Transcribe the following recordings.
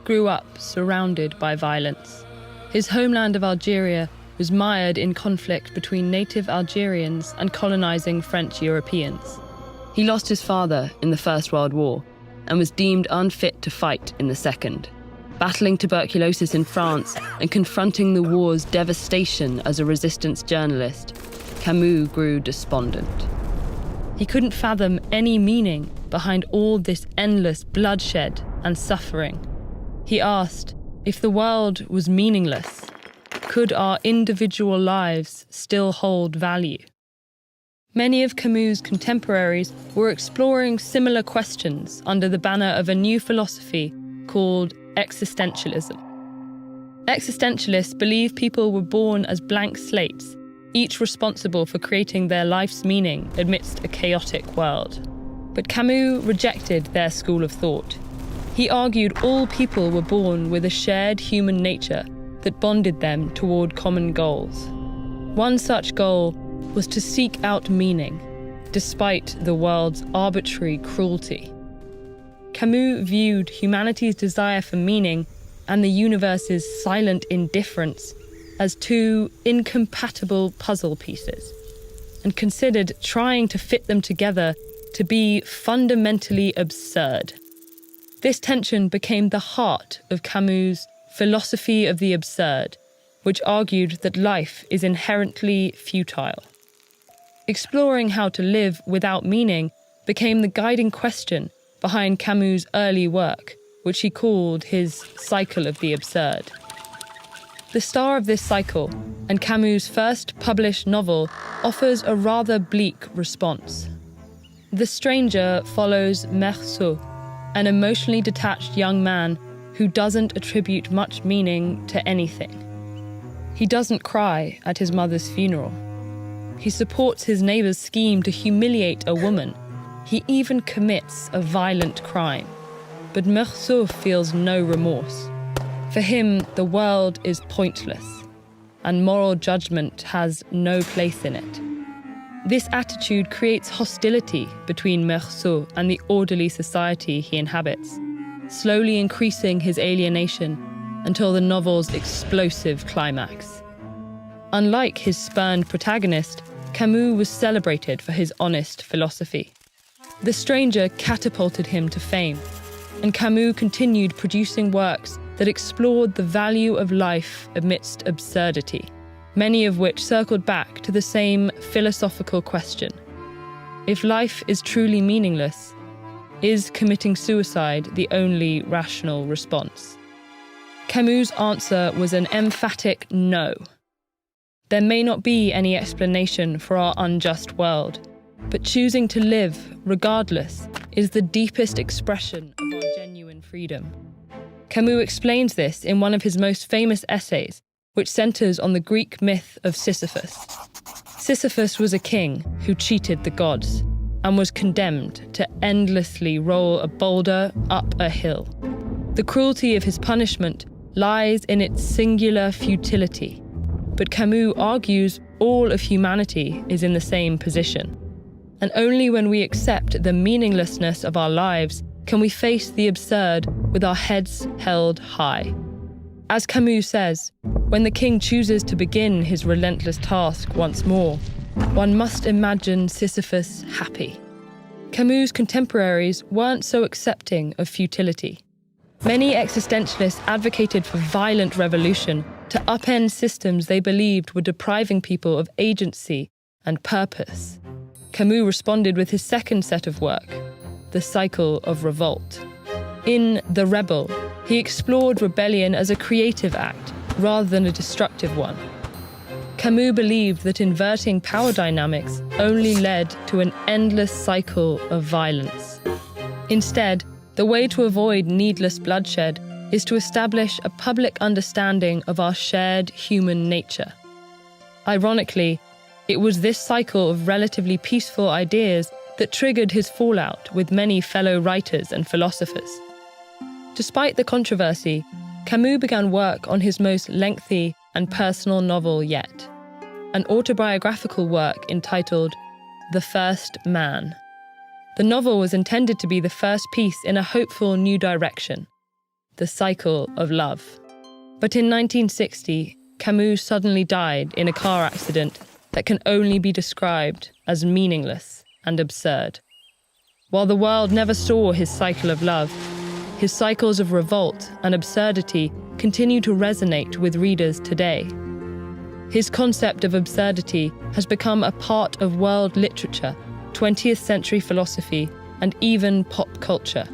grew up surrounded by violence. His homeland of Algeria was mired in conflict between native Algerians and colonizing French Europeans. He lost his father in the First World War and was deemed unfit to fight in the Second. Battling tuberculosis in France and confronting the war's devastation as a resistance journalist, Camus grew despondent. He couldn't fathom any meaning behind all this endless bloodshed and suffering. He asked, if the world was meaningless, could our individual lives still hold value? Many of Camus' contemporaries were exploring similar questions under the banner of a new philosophy called existentialism. Existentialists believe people were born as blank slates, each responsible for creating their life's meaning amidst a chaotic world. But Camus rejected their school of thought. He argued all people were born with a shared human nature that bonded them toward common goals. One such goal was to seek out meaning, despite the world's arbitrary cruelty. Camus viewed humanity's desire for meaning and the universe's silent indifference as two incompatible puzzle pieces, and considered trying to fit them together to be fundamentally absurd. This tension became the heart of Camus' philosophy of the absurd, which argued that life is inherently futile. Exploring how to live without meaning became the guiding question behind Camus' early work, which he called his cycle of the absurd. The star of this cycle, and Camus' first published novel, offers a rather bleak response. The Stranger follows Meursault, an emotionally detached young man who doesn't attribute much meaning to anything. He doesn't cry at his mother's funeral. He supports his neighbor's scheme to humiliate a woman. He even commits a violent crime. But Meursault feels no remorse. For him, the world is pointless, and moral judgment has no place in it. This attitude creates hostility between Meursault and the orderly society he inhabits, slowly increasing his alienation until the novel's explosive climax. Unlike his spurned protagonist, Camus was celebrated for his honest philosophy. The Stranger catapulted him to fame, and Camus continued producing works that explored the value of life amidst absurdity, many of which circled back to the same philosophical question. If life is truly meaningless, is committing suicide the only rational response? Camus' answer was an emphatic no. There may not be any explanation for our unjust world, but choosing to live, regardless, is the deepest expression of our genuine freedom. Camus explains this in one of his most famous essays, which centers on the Greek myth of Sisyphus. Sisyphus was a king who cheated the gods and was condemned to endlessly roll a boulder up a hill. The cruelty of his punishment lies in its singular futility, but Camus argues all of humanity is in the same position. And only when we accept the meaninglessness of our lives can we face the absurd with our heads held high. As Camus says, when the king chooses to begin his relentless task once more, one must imagine Sisyphus happy. Camus' contemporaries weren't so accepting of futility. Many existentialists advocated for violent revolution to upend systems they believed were depriving people of agency and purpose. Camus responded with his second set of work, The Cycle of Revolt. In The Rebel, he explored rebellion as a creative act rather than a destructive one. Camus believed that inverting power dynamics only led to an endless cycle of violence. Instead, the way to avoid needless bloodshed is to establish a public understanding of our shared human nature. Ironically, it was this cycle of relatively peaceful ideas that triggered his fallout with many fellow writers and philosophers. Despite the controversy, Camus began work on his most lengthy and personal novel yet, an autobiographical work entitled The First Man. The novel was intended to be the first piece in a hopeful new direction. The Cycle of Love. But in 1960, Camus suddenly died in a car accident that can only be described as meaningless and absurd. While the world never saw his cycle of love, his cycles of revolt and absurdity continue to resonate with readers today. His concept of absurdity has become a part of world literature, 20th century philosophy, and even pop culture.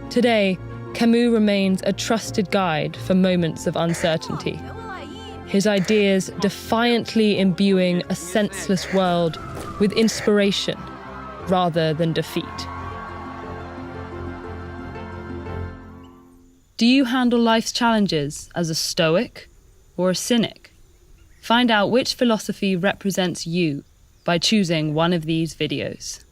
Today, Camus remains a trusted guide for moments of uncertainty. His ideas defiantly imbuing a senseless world with inspiration rather than defeat. Do you handle life's challenges as a stoic or a cynic? Find out which philosophy represents you by choosing one of these videos.